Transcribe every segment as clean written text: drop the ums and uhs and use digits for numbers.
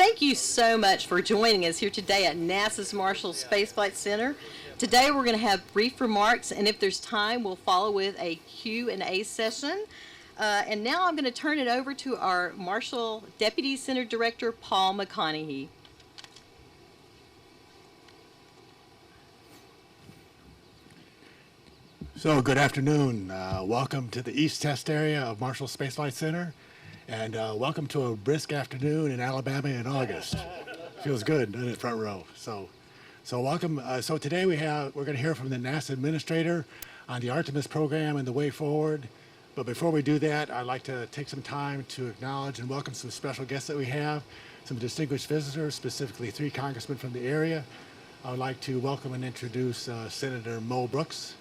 thank you so much for joining us here today at NASA's Marshall Space Flight Center. Today we're going to have brief remarks, and if there's time, we'll follow with a Q&A session. And now I'm going to turn it over to our Marshall Deputy Center Director, Paul McConaughey. So good afternoon. Welcome to the East Test area of Marshall Space Flight Center, and welcome to a brisk afternoon in Alabama in August. Feels good, doesn't it, front row? So welcome. So today we're going to hear from the NASA Administrator on the Artemis program and the way forward. But before we do that, I'd like to take some time to acknowledge and welcome some special guests that we have, some distinguished visitors, specifically 3 congressmen from the area. I would like to welcome and introduce Senator Mo Brooks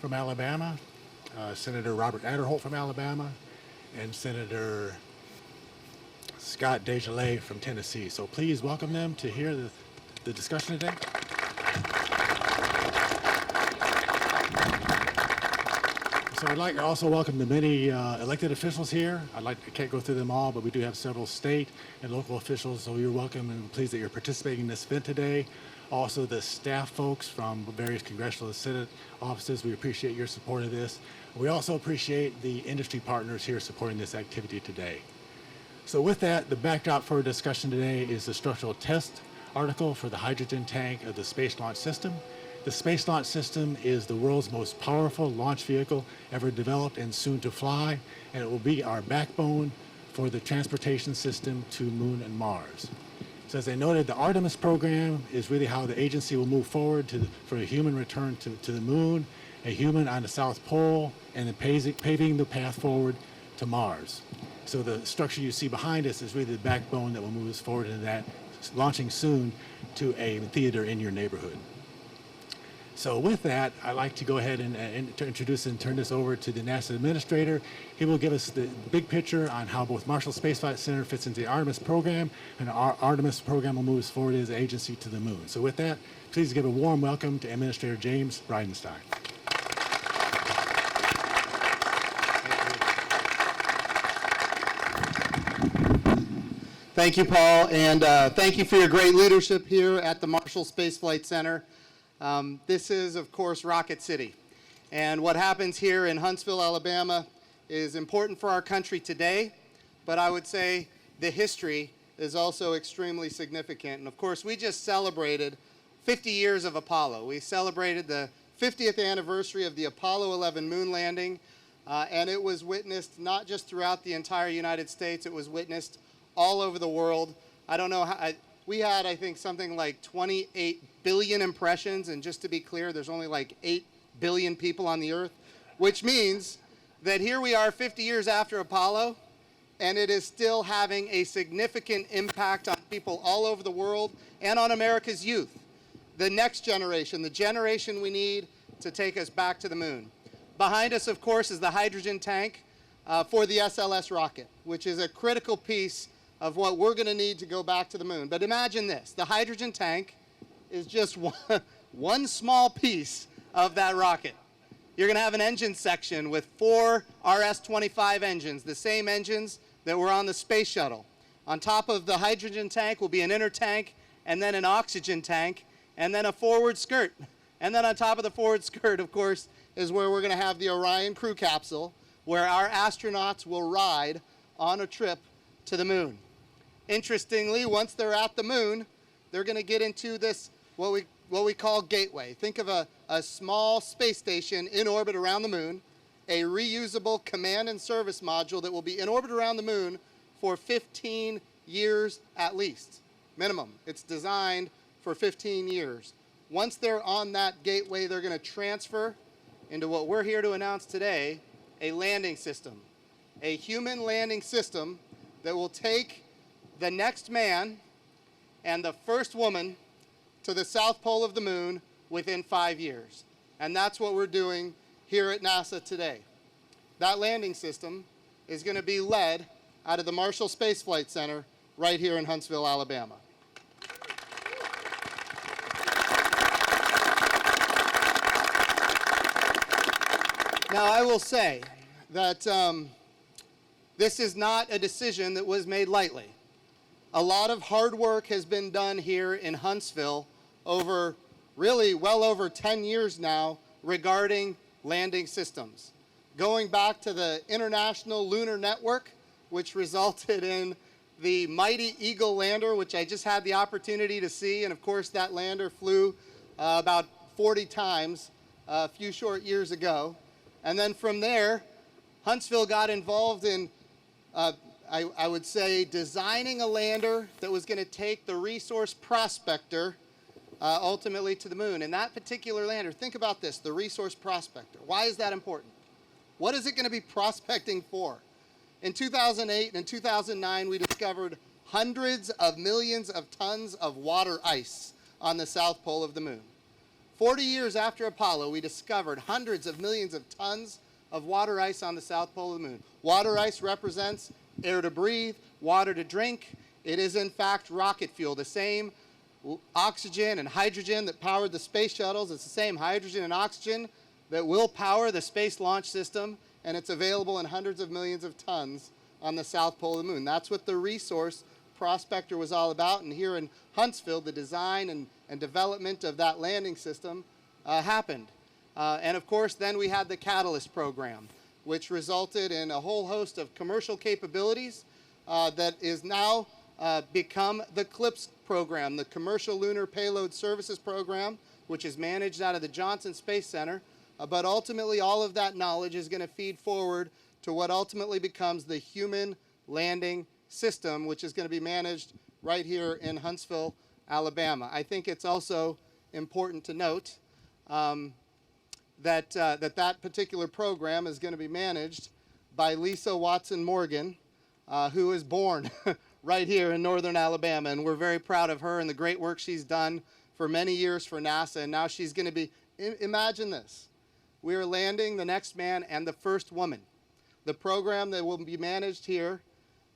from Alabama, Senator Robert Aderholt from Alabama, and Senator Scott DesJarlais from Tennessee. So please welcome them to hear the discussion today. So I'd like to also welcome the many elected officials here. I can't go through them all, but we do have several state and local officials, so you're welcome and pleased that you're participating in this event today. Also the staff folks from various congressional and Senate offices, we appreciate your support of this. We also appreciate the industry partners here supporting this activity today. So with that, the backdrop for our discussion today is the structural test article for the hydrogen tank of the Space Launch System. The Space Launch System is the world's most powerful launch vehicle ever developed and soon to fly, and it will be our backbone for the transportation system to Moon and Mars. So as I noted, the Artemis program is really how the agency will move forward for a human return to the Moon, a human on the South Pole, and then paving the path forward to Mars. So the structure you see behind us is really the backbone that will move us forward into that, launching soon to a theater in your neighborhood. So with that, I'd like to go ahead and to introduce and turn this over to the NASA Administrator. He will give us the big picture on how both Marshall Space Flight Center fits into the Artemis program, and our Artemis program will move us forward as an agency to the Moon. So with that, please give a warm welcome to Administrator James Bridenstine. Thank you, Paul, and thank you for your great leadership here at the Marshall Space Flight Center. This is, of course, Rocket City. And what happens here in Huntsville, Alabama is important for our country today, but I would say the history is also extremely significant. And of course, we just celebrated 50 years of Apollo. We celebrated the 50th anniversary of the Apollo 11 moon landing, and it was witnessed not just throughout the entire United States, it was witnessed all over the world. I don't know how, we had, I think, something like 28 billion impressions, and just to be clear, there's only like 8 billion people on the Earth, which means that here we are 50 years after Apollo, and it is still having a significant impact on people all over the world and on America's youth. The next generation, the generation we need to take us back to the moon. Behind us, of course, is the hydrogen tank for the SLS rocket, which is a critical piece of what we're going to need to go back to the moon. But imagine this, the hydrogen tank is just one small piece of that rocket. You're going to have an engine section with 4 RS-25 engines, the same engines that were on the space shuttle. On top of the hydrogen tank will be an inner tank, and then an oxygen tank, and then a forward skirt. And then on top of the forward skirt, of course, is where we're going to have the Orion crew capsule, where our astronauts will ride on a trip to the moon. Interestingly, once they're at the moon, they're going to get into this, what we call gateway. Think of a small space station in orbit around the moon, a reusable command and service module that will be in orbit around the moon for 15 years at least, minimum. It's designed for 15 years. Once they're on that gateway, they're going to transfer into what we're here to announce today, a landing system, a human landing system that will take the next man and the first woman to the South Pole of the moon within 5 years. And that's what we're doing here at NASA today. That landing system is going to be led out of the Marshall Space Flight Center right here in Huntsville, Alabama. Now, I will say that this is not a decision that was made lightly. a lot of hard work has been done here in Huntsville over really well over 10 years now regarding landing systems. Going back to the International Lunar Network, which resulted in the mighty Eagle lander, which I just had the opportunity to see, and of course that lander flew about 40 times a few short years ago. And then from there, Huntsville got involved in, I would say, designing a lander that was going to take the resource prospector ultimately to the moon. And that particular lander, think about this, the resource prospector. Why is that important? What is it going to be prospecting for? In 2008 and 2009, we discovered hundreds of millions of tons of water ice on the south pole of the moon. 40 years after Apollo, we discovered hundreds of millions of tons of water ice on the south pole of the moon. Water ice represents air to breathe, water to drink. It is in fact rocket fuel. The same oxygen and hydrogen that powered the space shuttles, it's the same hydrogen and oxygen that will power the Space Launch System, and it's available in hundreds of millions of tons on the south pole of the moon. That's what the resource prospector was all about, and here in Huntsville, the design and development of that landing system happened. And of course, then we had the Catalyst program, which resulted in a whole host of commercial capabilities that is now become the CLPS program, the Commercial Lunar Payload Services program, which is managed out of the Johnson Space Center. But ultimately, all of that knowledge is going to feed forward to what ultimately becomes the human landing system, which is going to be managed right here in Huntsville, Alabama. I think it's also important to note that particular program is going to be managed by Lisa Watson Morgan, who is born right here in northern Alabama, and we're very proud of her and the great work she's done for many years for NASA, and now she's going to be, imagine this, we are landing the next man and the first woman. The program that will be managed here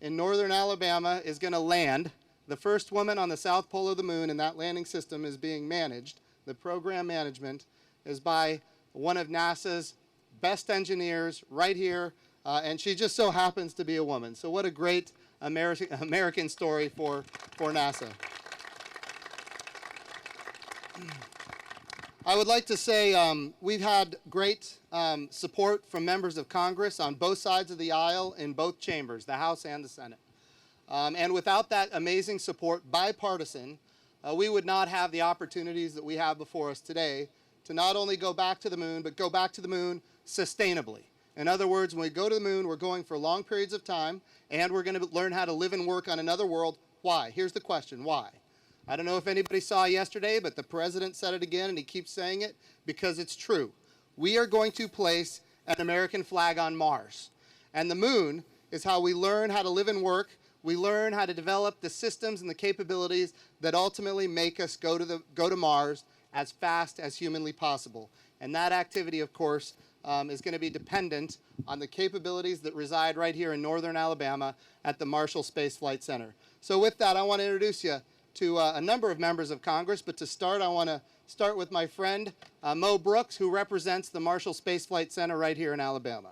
in northern Alabama is going to land. The first woman on the south pole of the moon, and that landing system is being managed. The program management is by one of NASA's best engineers right here, and she just so happens to be a woman. So what a great American story for NASA. I would like to say we've had great support from members of Congress on both sides of the aisle in both chambers, the House and the Senate. And without that amazing support, bipartisan, we would not have the opportunities that we have before us today to not only go back to the moon, but go back to the moon sustainably. In other words, when we go to the moon, we're going for long periods of time, and we're going to learn how to live and work on another world. Why? Here's the question, why? I don't know if anybody saw yesterday, but the president said it again, and he keeps saying it because it's true. We are going to place an American flag on Mars. And the moon is how we learn how to live and work. We learn how to develop the systems and the capabilities that ultimately make us go to Mars as fast as humanly possible. And that activity, of course, is going to be dependent on the capabilities that reside right here in northern Alabama at the Marshall Space Flight Center. So with that, I want to introduce you to a number of members of Congress, but to start, I want to start with my friend Mo Brooks, who represents the Marshall Space Flight Center right here in Alabama.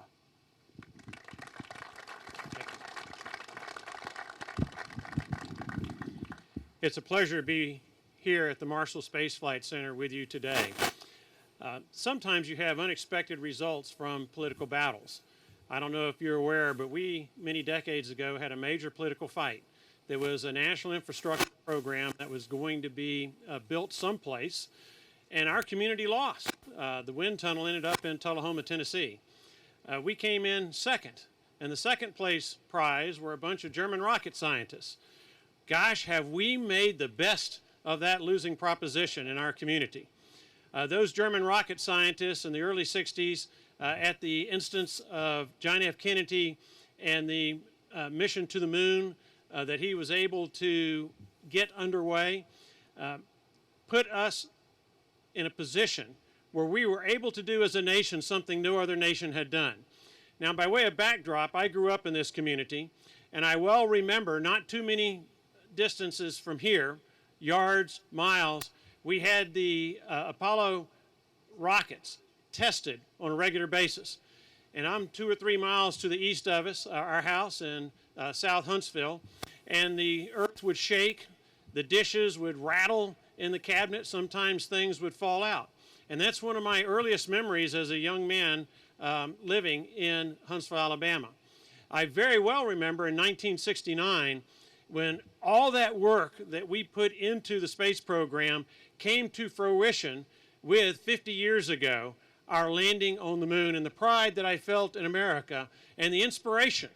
It's a pleasure to be here at the Marshall Space Flight Center with you today. Sometimes you have unexpected results from political battles. I don't know if you're aware, but we, many decades ago, had a major political fight. There was a national infrastructure program that was going to be built someplace, and our community lost. The wind tunnel ended up in Tullahoma, Tennessee. We came in second, and the second place prize were a bunch of German rocket scientists. Gosh, have we made the best of that losing proposition in our community. Those German rocket scientists in the early 60s, at the instance of John F. Kennedy and the mission to the moon that he was able to get underway, put us in a position where we were able to do as a nation something no other nation had done. Now, by way of backdrop, I grew up in this community, and I well remember not too many distances from here, yards, miles, we had the Apollo rockets tested on a regular basis. And I'm 2 or 3 miles to the east of us, our house in South Huntsville, and the earth would shake, the dishes would rattle in the cabinet, sometimes things would fall out. And that's one of my earliest memories as a young man living in Huntsville, Alabama. I very well remember in 1969 when all that work that we put into the space program came to fruition with 50 years ago, our landing on the moon, and the pride that I felt in America and the inspiration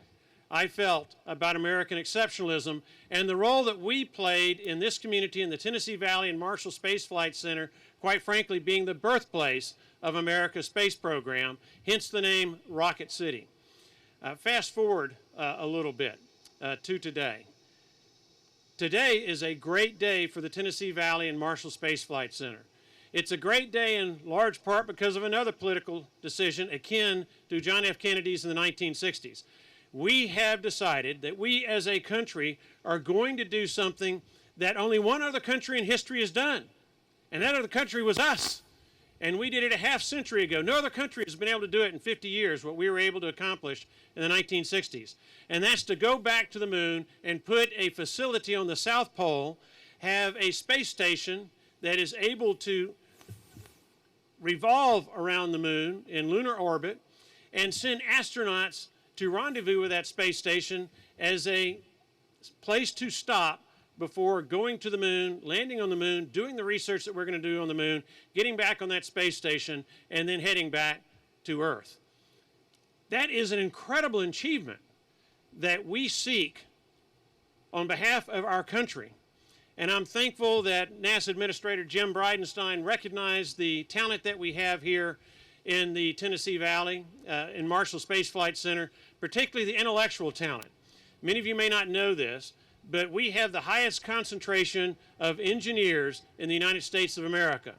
I felt about American exceptionalism and the role that we played in this community in the Tennessee Valley and Marshall Space Flight Center, quite frankly being the birthplace of America's space program, hence the name Rocket City. Fast forward a little bit to today. Today is a great day for the Tennessee Valley and Marshall Space Flight Center. It's a great day in large part because of another political decision akin to John F. Kennedy's in the 1960s. We have decided that we as a country are going to do something that only one other country in history has done, and that other country was us. And we did it a half century ago. No other country has been able to do it in 50 years, what we were able to accomplish in the 1960s. And that's to go back to the moon and put a facility on the South Pole, have a space station that is able to revolve around the moon in lunar orbit, and send astronauts to rendezvous with that space station as a place to stop before going to the moon, landing on the moon, doing the research that we're going to do on the moon, getting back on that space station, and then heading back to Earth. That is an incredible achievement that we seek on behalf of our country. And I'm thankful that NASA Administrator Jim Bridenstine recognized the talent that we have here in the Tennessee Valley, in Marshall Space Flight Center, particularly the intellectual talent. Many of you may not know this, but we have the highest concentration of engineers in the United States of America.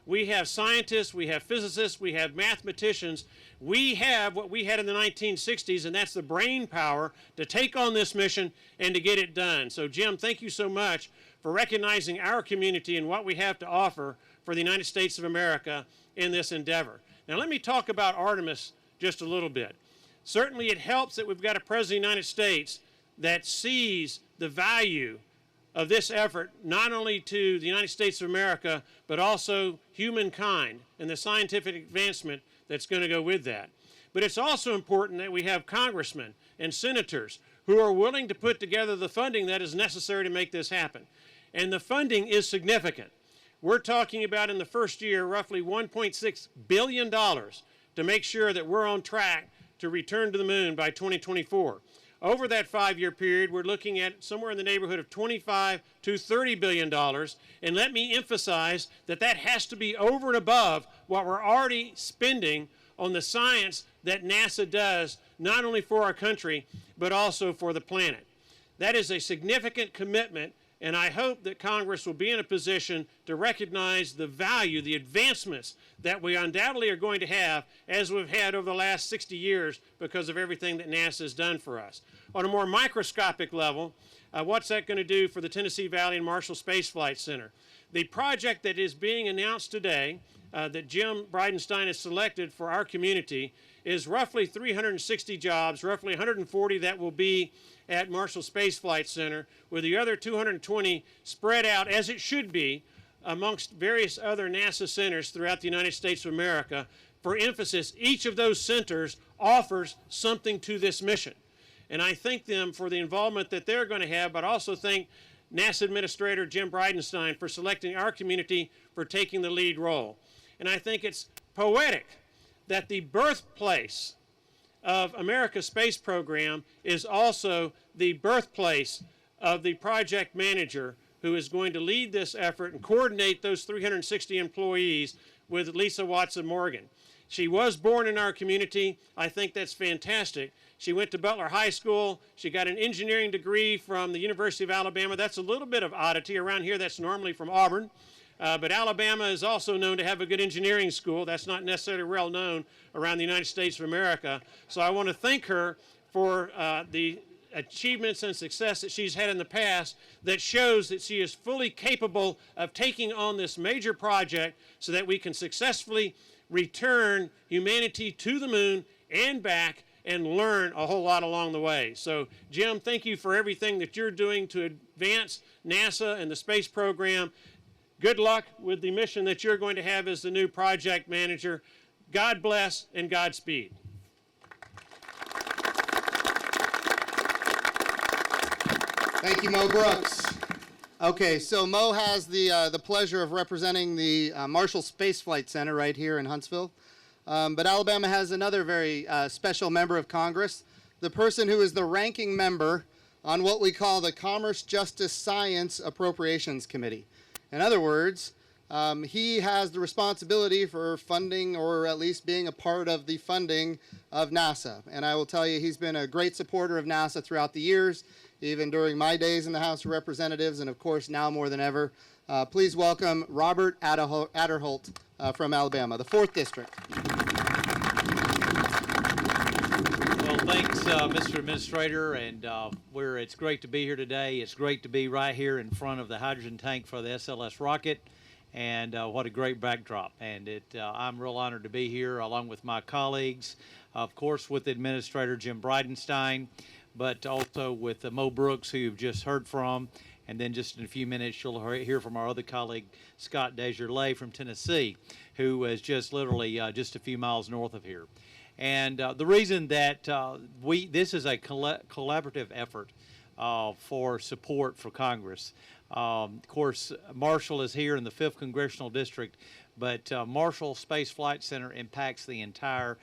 We have scientists, we have physicists, we have mathematicians. We have what we had in the 1960s, and that's the brain power to take on this mission and to get it done. So Jim, thank you so much for recognizing our community and what we have to offer for the United States of America in this endeavor. Now let me talk about Artemis just a little bit. Certainly it helps that we've got a President of the United States that sees the value of this effort, not only to the United States of America, but also humankind and the scientific advancement that's going to go with that. But it's also important that we have congressmen and senators who are willing to put together the funding that is necessary to make this happen. And the funding is significant. We're talking about in the first year roughly $1.6 billion to make sure that we're on track to return to the moon by 2024. Over that 5-year period, we're looking at somewhere in the neighborhood of $25 to $30 billion. And let me emphasize that that has to be over and above what we're already spending on the science that NASA does, not only for our country, but also for the planet. That is a significant commitment, and I hope that Congress will be in a position to recognize the value, the advancements that we undoubtedly are going to have as we've had over the last 60 years because of everything that NASA has done for us. On a more microscopic level, what's that going to do for the Tennessee Valley and Marshall Space Flight Center? The project that is being announced today that Jim Bridenstine has selected for our community is roughly 360 jobs, roughly 140 that will be at Marshall Space Flight Center, with the other 220 spread out, as it should be, amongst various other NASA centers throughout the United States of America. For emphasis, each of those centers offers something to this mission. And I thank them for the involvement that they're going to have, but also thank NASA Administrator Jim Bridenstine for selecting our community for taking the lead role. And I think it's poetic that the birthplace of America's space program is also the birthplace of the project manager who is going to lead this effort and coordinate those 360 employees with Lisa Watson Morgan. She was born in our community. I think that's fantastic. She went to Butler High School. She got an engineering degree from the University of Alabama. That's a little bit of oddity. Around here, that's normally from Auburn. But Alabama is also known to have a good engineering school. That's not necessarily well known around the United States of America. So I want to thank her for the achievements and success that she's had in the past that shows that she is fully capable of taking on this major project so that we can successfully return humanity to the moon and back and learn a whole lot along the way. So, Jim, thank you for everything that you're doing to advance NASA and the space program. Good luck with the mission that you're going to have as the new project manager. God bless and Godspeed. Thank you, Mo Brooks. Okay, so Mo has the pleasure of representing the Marshall Space Flight Center right here in Huntsville. But Alabama has another very special member of Congress, the person who is the ranking member on what we call the Commerce, Justice, Science Appropriations Committee. In other words, he has the responsibility for funding, or at least being a part of the funding of NASA. And I will tell you, he's been a great supporter of NASA throughout the years, even during my days in the House of Representatives, and of course now more than ever. Please welcome Robert Aderholt from Alabama, the 4th District. Well, thanks, Mr. Administrator, and it's great to be here today. It's great to be right here in front of the hydrogen tank for the SLS rocket, and what a great backdrop. And I'm real honored to be here along with my colleagues, of course with Administrator Jim Bridenstine, but also with Mo Brooks, who you've just heard from. And then just in a few minutes, you'll hear from our other colleague, Scott DesJarlais from Tennessee, who is just literally just a few miles north of here. And the reason that this is a collaborative effort for support for Congress. Of course, Marshall is here in the 5th Congressional District, but Marshall Space Flight Center impacts the entire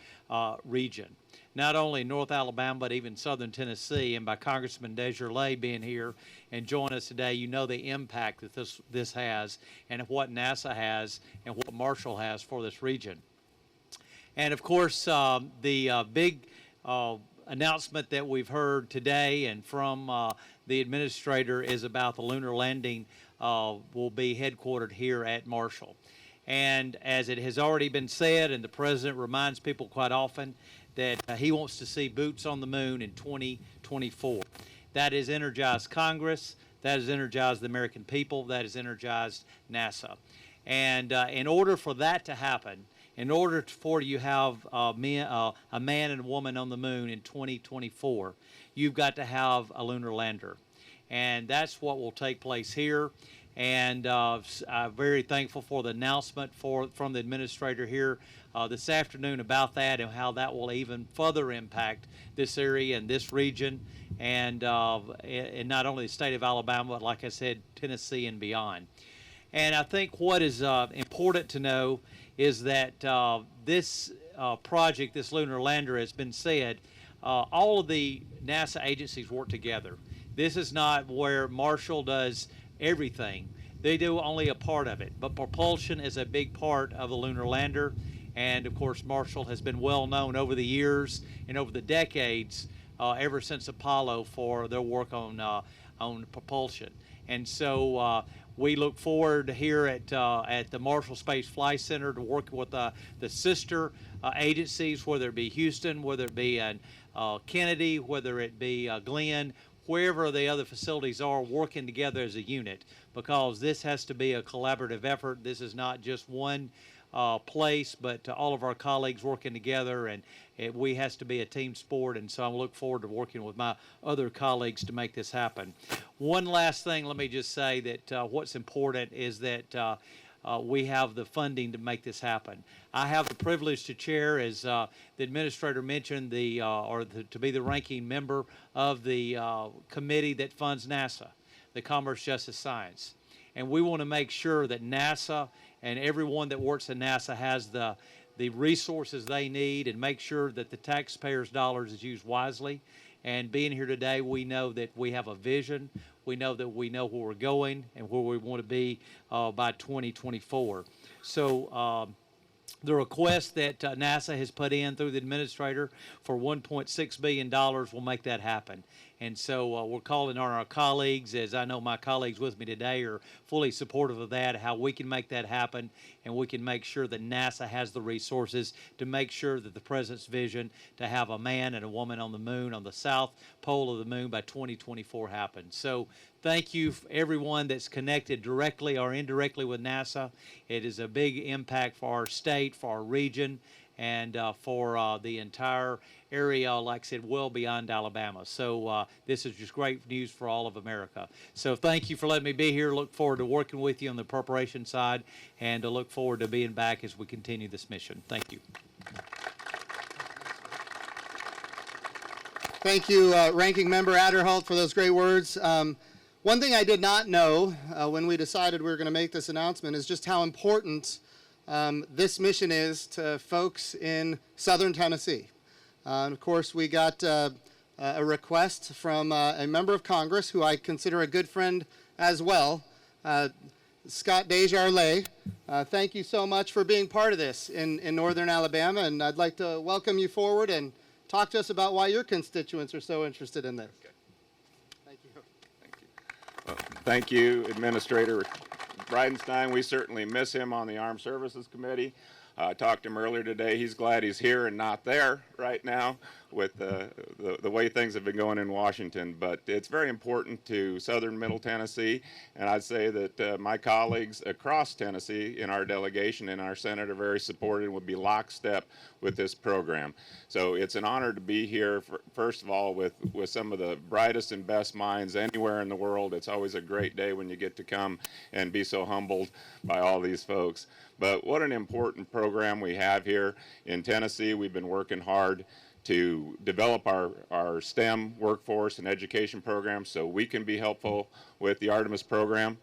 region. Not only North Alabama, but even southern Tennessee. And by Congressman DesJarlais being here and joining us today, you know the impact that this has, and what NASA has, and what Marshall has for this region. And of course, the big announcement that we've heard today and from the administrator is about the lunar landing will be headquartered here at Marshall. And as it has already been said, and the President reminds people quite often, that he wants to see boots on the moon in 2024. That has energized Congress, that has energized the American people, that has energized NASA. And in order for that to happen, in order for you to have a man and a woman on the moon in 2024, you've got to have a lunar lander. And that's what will take place here. And I'm very thankful for the announcement from the administrator here this afternoon about that, and how that will even further impact this area and this region, and not only the state of Alabama, but like I said, Tennessee and beyond. And I think what is important to know is that this project, this lunar lander, has been said, all of the NASA agencies work together. This is not where Marshall does everything. They do only a part of it, but propulsion is a big part of the lunar lander. And of course, Marshall has been well known over the years and over the decades, ever since Apollo, for their work on propulsion. And so we look forward here at the Marshall Space Flight Center to work with the sister agencies, whether it be Houston, whether it be Kennedy, whether it be Glenn, wherever the other facilities are, working together as a unit, because this has to be a collaborative effort. This is not just one place, but all of our colleagues working together, and we has to be a team sport. And so I look forward to working with my other colleagues to make this happen. One last thing, let me just say that what's important is that we have the funding to make this happen. I have the privilege to chair, as the administrator mentioned, to be the ranking member of the committee that funds NASA, the Commerce, Justice, Science. And we want to make sure that NASA and everyone that works at NASA has the resources they need, and make sure that the taxpayers' dollars is used wisely. And being here today, we know that we have a vision. We know that we know where we're going and where we want to be by 2024. So the request that NASA has put in through the administrator for $1.6 billion will make that happen. And so we're calling on our colleagues, as I know my colleagues with me today are fully supportive of that, how we can make that happen, and we can make sure that NASA has the resources to make sure that the President's vision to have a man and a woman on the moon, on the south pole of the moon by 2024 happens. So thank you everyone that's connected directly or indirectly with NASA. It is a big impact for our state, for our region, and for the entire area, like I said, well beyond Alabama. So this is just great news for all of America. So thank you for letting me be here. Look forward to working with you on the preparation side, and to look forward to being back as we continue this mission. Thank you. Thank you, Ranking Member Aderholt, for those great words. One thing I did not know when we decided we were going to make this announcement is just how important this mission is to folks in southern Tennessee. Of course, we got a request from a member of Congress who I consider a good friend as well, Scott DesJarlais. Thank you so much for being part of this in northern Alabama, and I'd like to welcome you forward and talk to us about why your constituents are so interested in this. Okay. Thank you. Thank you. Well, thank you, Administrator Bridenstine. We certainly miss him on the Armed Services Committee. I talked to him earlier today. He's glad he's here and not there right now with the way things have been going in Washington. But it's very important to southern Middle Tennessee, and I'd say that my colleagues across Tennessee in our delegation and our Senate are very supportive and would be lockstep with this program. So it's an honor to be here, first of all, with some of the brightest and best minds anywhere in the world. It's always a great day when you get to come and be so humbled by all these folks. But what an important program we have here in Tennessee. We've been working hard to develop our STEM workforce and education programs so we can be helpful with the Artemis program.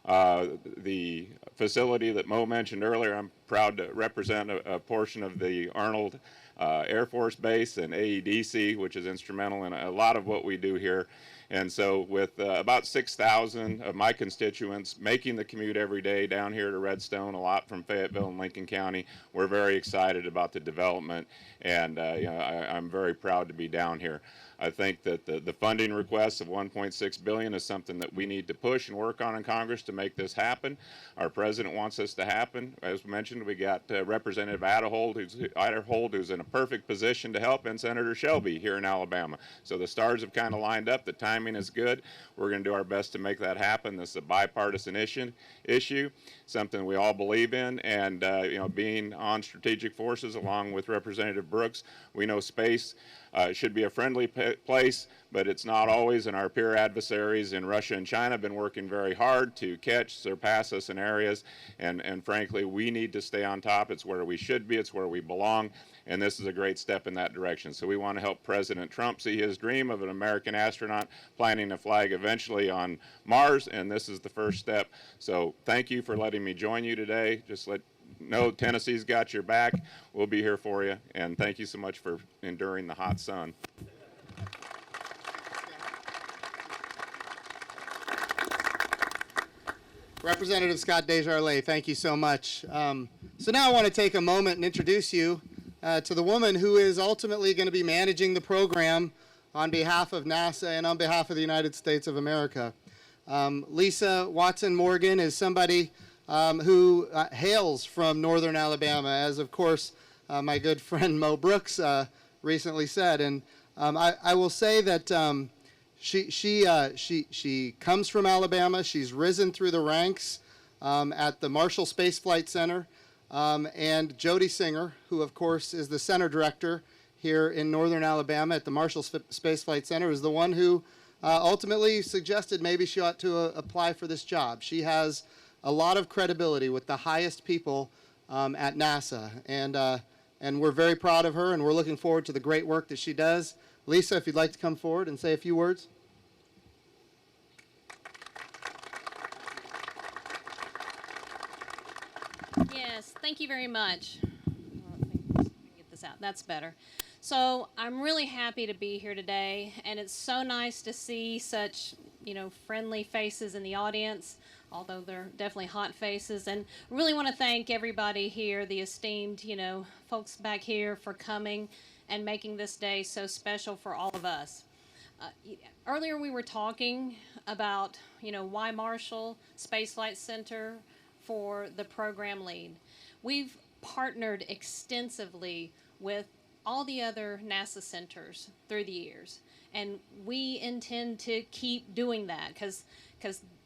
The facility that Mo mentioned earlier, I'm proud to represent a portion of the Arnold Air Force Base and AEDC, which is instrumental in a lot of what we do here. And so with about 6,000 of my constituents making the commute every day down here to Redstone, a lot from Fayetteville and Lincoln County, we're very excited about the development, and I'm very proud to be down here. I think that the funding request of $1.6 billion is something that we need to push and work on in Congress to make this happen. Our president wants this to happen. As mentioned, we got Representative Aderholt, who's in a perfect position to help, and Senator Shelby here in Alabama. So the stars have kind of lined up. The timing is good. We're going to do our best to make that happen. This is a bipartisan issue, something we all believe in, and being on strategic forces along with Representative Brooks, we know space should be a friendly place, but it's not always, and our peer adversaries in Russia and China have been working very hard to surpass us in areas, and frankly, we need to stay on top. It's where we should be, it's where we belong, and this is a great step in that direction. So we want to help President Trump see his dream of an American astronaut planting a flag eventually on Mars, and this is the first step. So thank you for letting me join you today. Just know Tennessee's got your back. We'll be here for you, and thank you so much for enduring the hot sun. Representative Scott DesJarlais, thank you so much. So now I want to take a moment and introduce you to the woman who is ultimately going to be managing the program on behalf of NASA and on behalf of the United States of America. Lisa Watson Morgan is somebody who hails from northern Alabama, as of course my good friend Mo Brooks recently said. And I will say that she comes from Alabama. She's risen through the ranks at the Marshall Space Flight Center. And Jody Singer, who of course is the center director here in northern Alabama at the Marshall Space Flight Center, is the one who ultimately suggested maybe she ought to apply for this job. She has a lot of credibility with the highest people at NASA, and we're very proud of her, and we're looking forward to the great work that she does. Lisa, if you'd like to come forward and say a few words. Yes, thank you very much. Let me get this out. That's better. So I'm really happy to be here today, and it's so nice to see such, friendly faces in the audience, although they're definitely hot faces. And really want to thank everybody here, the esteemed, folks back here, for coming and making this day so special for all of us. Earlier we were talking about, why Marshall Space Flight Center for the program lead. We've partnered extensively with all the other NASA centers through the years, and we intend to keep doing that because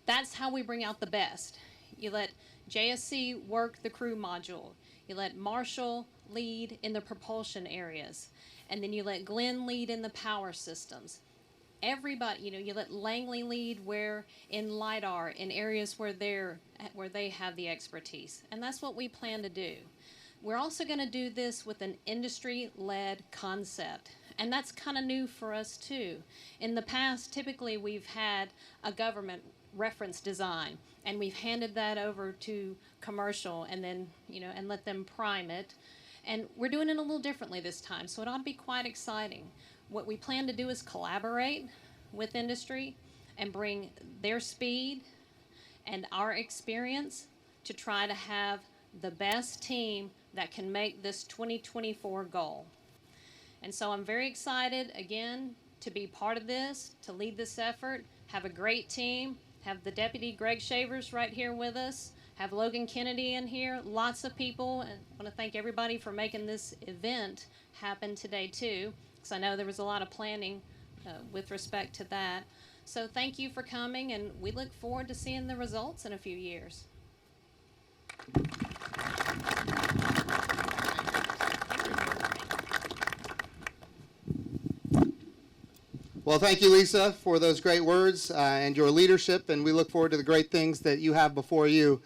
that's how we bring out the best. You let JSC work the crew module. You let Marshall lead in the propulsion areas. And then you let Glenn lead in the power systems. Everybody, you let Langley lead where in LIDAR, in areas where they have the expertise. And that's what we plan to do. We're also going to do this with an industry-led concept. And that's kind of new for us too. In the past, typically we've had a government reference design, and we've handed that over to commercial and then, and let them prime it. And we're doing it a little differently this time, so it ought to be quite exciting. What we plan to do is collaborate with industry and bring their speed and our experience to try to have the best team that can make this 2024 goal. And so I'm very excited, again, to be part of this, to lead this effort, have a great team, have the Deputy Greg Shavers right here with us, have Logan Kennedy in here, lots of people, and I want to thank everybody for making this event happen today too, because I know there was a lot of planning with respect to that. So thank you for coming, and we look forward to seeing the results in a few years. Well, thank you, Lisa, for those great words and your leadership, and we look forward to the great things that you have before you.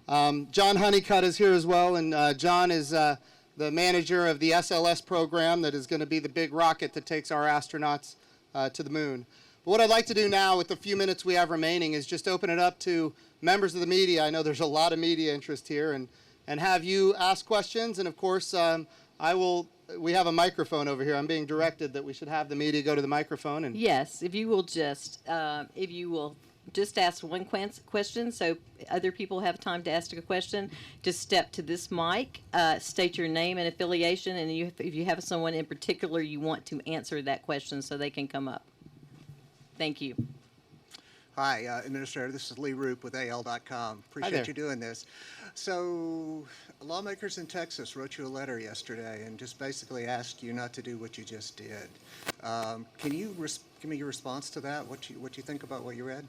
John Honeycutt is here as well, and John is the manager of the SLS program that is going to be the big rocket that takes our astronauts to the moon. But what I'd like to do now with the few minutes we have remaining is just open it up to members of the media. I know there's a lot of media interest here, and have you ask questions, and of course, we have a microphone over here. I'm being directed that we should have the media go to the microphone. And Yes, if you will just ask one question so other people have time to ask a question, just step to this mic, state your name and affiliation, and if you have someone in particular you want to answer that question so they can come up. Thank you. Hi, Administrator. This is Lee Roop with AL.com. Appreciate you doing this. So, lawmakers in Texas wrote you a letter yesterday and just basically asked you not to do what you just did. Can you give me your response to that? What you think about what you read?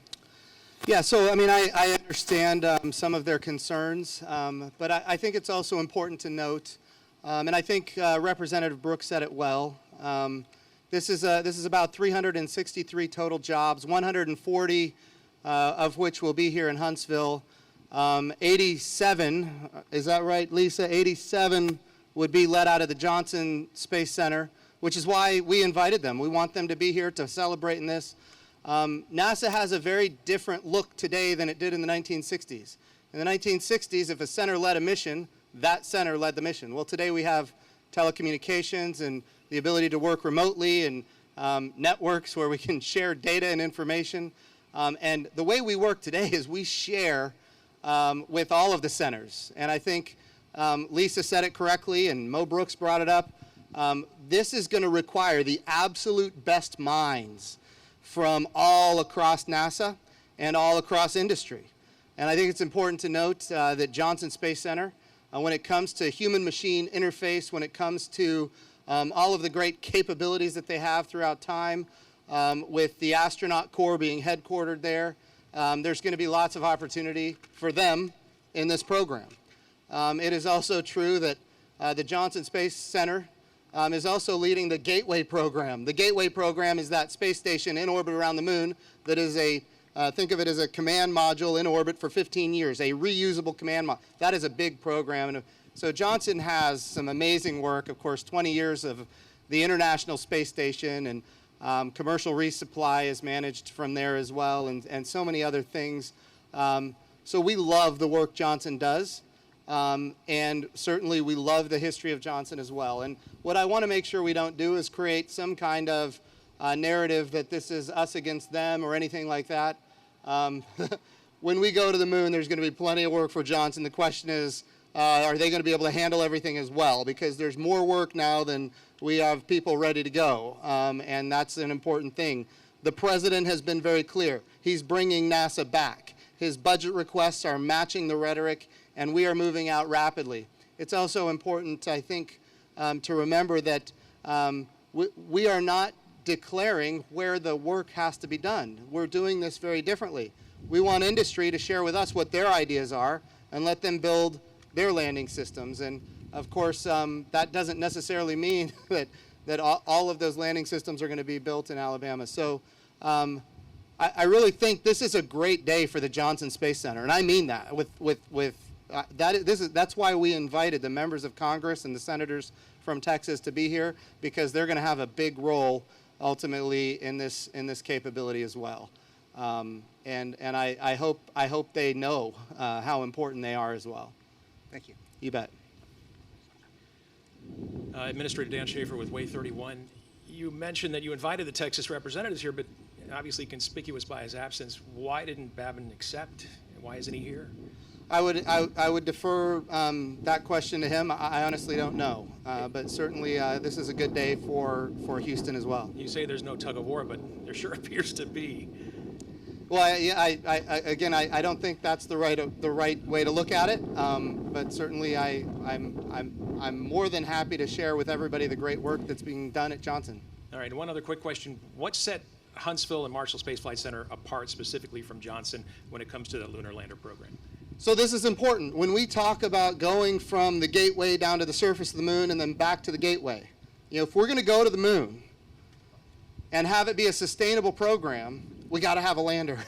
Yeah, so I mean, I understand some of their concerns, but I think it's also important to note, and I think Representative Brooks said it well. This is about 363 total jobs, 140 of which will be here in Huntsville. 87, is that right, Lisa? 87 would be let out of the Johnson Space Center, which is why we invited them. We want them to be here to celebrate in this. NASA has a very different look today than it did in the 1960s. In the 1960s, if a center led a mission, that center led the mission. Well, today we have telecommunications and the ability to work remotely and networks where we can share data and information. And the way we work today is we share with all of the centers. And I think Lisa said it correctly and Mo Brooks brought it up. This is going to require the absolute best minds from all across NASA and all across industry. And I think it's important to note that Johnson Space Center, when it comes to human-machine interface, when it comes to all of the great capabilities that they have throughout time, with the astronaut corps being headquartered there, there's going to be lots of opportunity for them in this program. It is also true that the Johnson Space Center is also leading the Gateway program. The Gateway program is that space station in orbit around the moon that is think of it as a command module in orbit for 15 years, a reusable command module. That is a big program. And so Johnson has some amazing work, of course, 20 years of the International Space Station, and commercial resupply is managed from there as well, and so many other things. So we love the work Johnson does, and certainly we love the history of Johnson as well. And what I want to make sure we don't do is create some kind of narrative that this is us against them or anything like that. When we go to the moon, there's going to be plenty of work for Johnson. The question is, are they going to be able to handle everything as well? Because there's more work now than we have people ready to go, and that's an important thing. The president has been very clear. He's bringing NASA back. His budget requests are matching the rhetoric, and we are moving out rapidly. It's also important, I think, to remember that we are not declaring where the work has to be done. We're doing this very differently. We want industry to share with us what their ideas are and let them build their landing systems. And Of course, that doesn't necessarily mean that all of those landing systems are going to be built in Alabama. So I really think this is a great day for the Johnson Space Center, and I mean that. That's why we invited the members of Congress and the senators from Texas to be here, because they're going to have a big role ultimately in this capability as well. And I hope they know how important they are as well. Thank you. You bet. Administrator Dan Schaefer with Way 31. You mentioned that you invited the Texas representatives here, but obviously conspicuous by his absence. Why didn't Babin accept? Why isn't he here? I would defer that question to him. I honestly don't know, but certainly this is a good day for Houston as well. You say there's no tug of war, but there sure appears to be. Well, I don't think that's the right way to look at it. But certainly, I'm more than happy to share with everybody the great work that's being done at Johnson. All right. One other quick question: what set Huntsville and Marshall Space Flight Center apart specifically from Johnson when it comes to the Lunar Lander program? So this is important. When we talk about going from the gateway down to the surface of the moon and then back to the gateway, if we're going to go to the moon and have it be a sustainable program, we got to have a lander.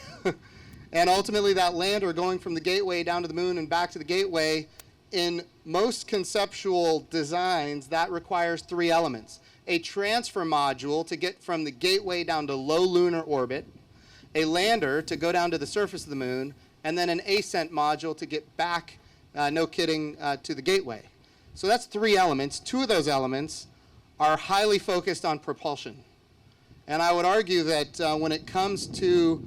And ultimately that lander going from the gateway down to the moon and back to the gateway, in most conceptual designs, that requires 3 elements. A transfer module to get from the gateway down to low lunar orbit, a lander to go down to the surface of the moon, and then an ascent module to get back, no kidding, to the gateway. So that's 3 elements. 2 of those elements are highly focused on propulsion. And I would argue that when it comes to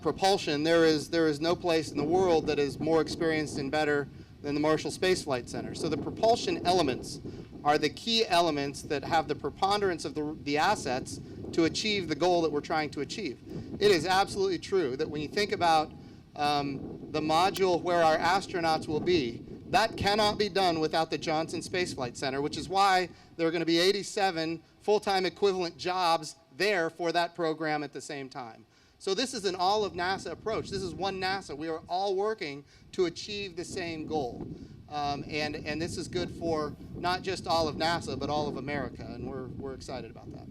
propulsion, there is no place in the world that is more experienced and better than the Marshall Space Flight Center. So the propulsion elements are the key elements that have the preponderance of the assets to achieve the goal that we're trying to achieve. It is absolutely true that when you think about the module where our astronauts will be, that cannot be done without the Johnson Space Flight Center, which is why there are going to be 87 full-time equivalent jobs there for that program at the same time. So this is an all of NASA approach. This is one NASA. We are all working to achieve the same goal. And this is good for not just all of NASA, but all of America, and we're excited about that.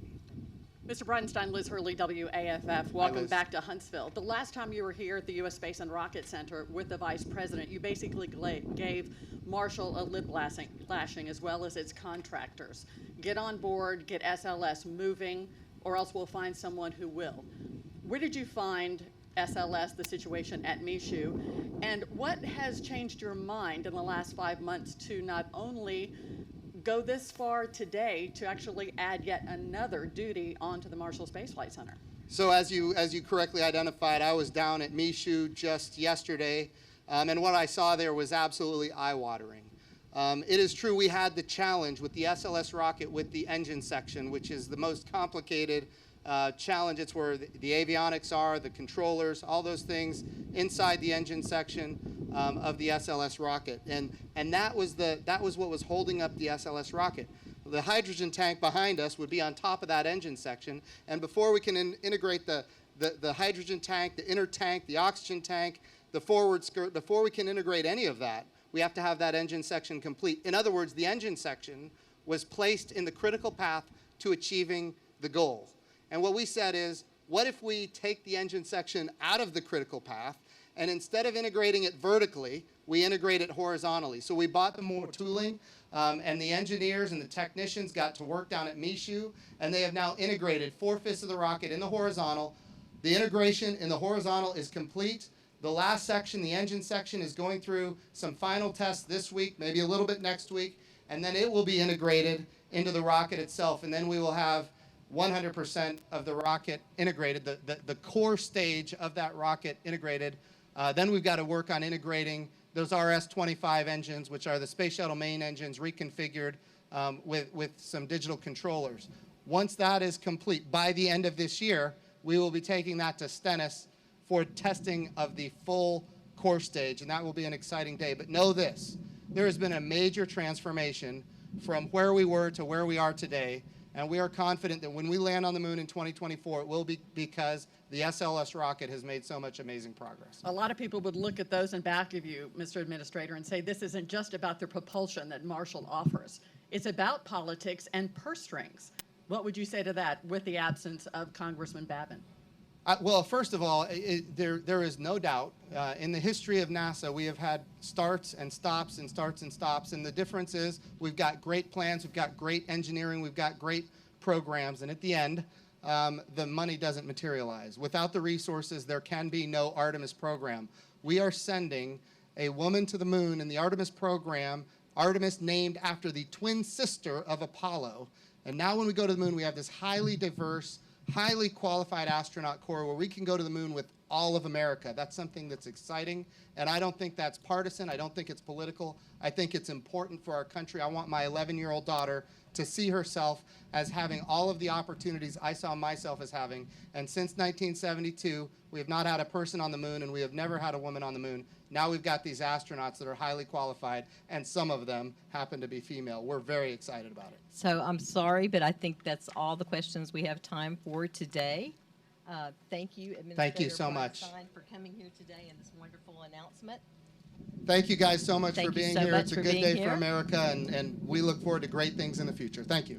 Mr. Bridenstine, Liz Hurley, WAFF. Welcome back to Huntsville. The last time you were here at the U.S. Space and Rocket Center with the Vice President, you basically gave Marshall a lip lashing as well as its contractors. Get on board, get SLS moving, or else we'll find someone who will. Where did you find SLS, the situation at Michoud, and what has changed your mind in the last 5 months to not only go this far today to actually add yet another duty onto the Marshall Space Flight Center? So as you correctly identified, I was down at Michoud just yesterday, and what I saw there was absolutely eye-watering. It is true we had the challenge with the SLS rocket with the engine section, which is the most complicated challenge. It's where the avionics are, the controllers, all those things inside the engine section of the SLS rocket, and that was what was holding up the SLS rocket. The hydrogen tank behind us would be on top of that engine section, and before we can integrate the hydrogen tank, the inner tank, the oxygen tank, the forward skirt, before we can integrate any of that, we have to have that engine section complete. In other words, the engine section was placed in the critical path to achieving the goal. And what we said is, what if we take the engine section out of the critical path, and instead of integrating it vertically, we integrate it horizontally? So we bought the more tooling, and the engineers and the technicians got to work down at Michoud, and they have now integrated 4/5 of the rocket in the horizontal. The integration in the horizontal is complete. The last section, the engine section, is going through some final tests this week, maybe a little bit next week, and then it will be integrated into the rocket itself, and then we will have 100% of the rocket integrated, the core stage of that rocket integrated. Then we've got to work on integrating those RS-25 engines, which are the Space Shuttle main engines reconfigured with some digital controllers. Once that is complete, by the end of this year, we will be taking that to Stennis for testing of the full core stage, and that will be an exciting day. But know this, there has been a major transformation from where we were to where we are today, And we are confident that when we land on the moon in 2024, it will be because the SLS rocket has made so much amazing progress. A lot of people would look at those in back of you, Mr. Administrator, and say this isn't just about the propulsion that Marshall offers. It's about politics and purse strings. What would you say to that with the absence of Congressman Babin? Well, first of all, there is no doubt in the history of NASA, we have had starts and stops and starts and stops. And the difference is we've got great plans, we've got great engineering, we've got great programs. And at the end, the money doesn't materialize. Without the resources, there can be no Artemis program. We are sending a woman to the moon in the Artemis program, Artemis named after the twin sister of Apollo. And now when we go to the moon, we have this highly diverse, highly qualified astronaut corps where we can go to the moon with all of America. That's something that's exciting, and I don't think that's partisan. I don't think it's political. I think it's important for our country. I want my 11-year-old daughter to see herself as having all of the opportunities I saw myself as having. And since 1972, we have not had a person on the moon, and we have never had a woman on the moon. Now we've got these astronauts that are highly qualified, and some of them happen to be female. We're very excited about it. So I'm sorry, but I think that's all the questions we have time for today. Thank you, Administrator Thank you so much. Bridenstine, for coming here today and this wonderful announcement. Thank you guys so much Thank for you being so here. much It's a for good being day here. for America, and we look forward to great things in the future. Thank you.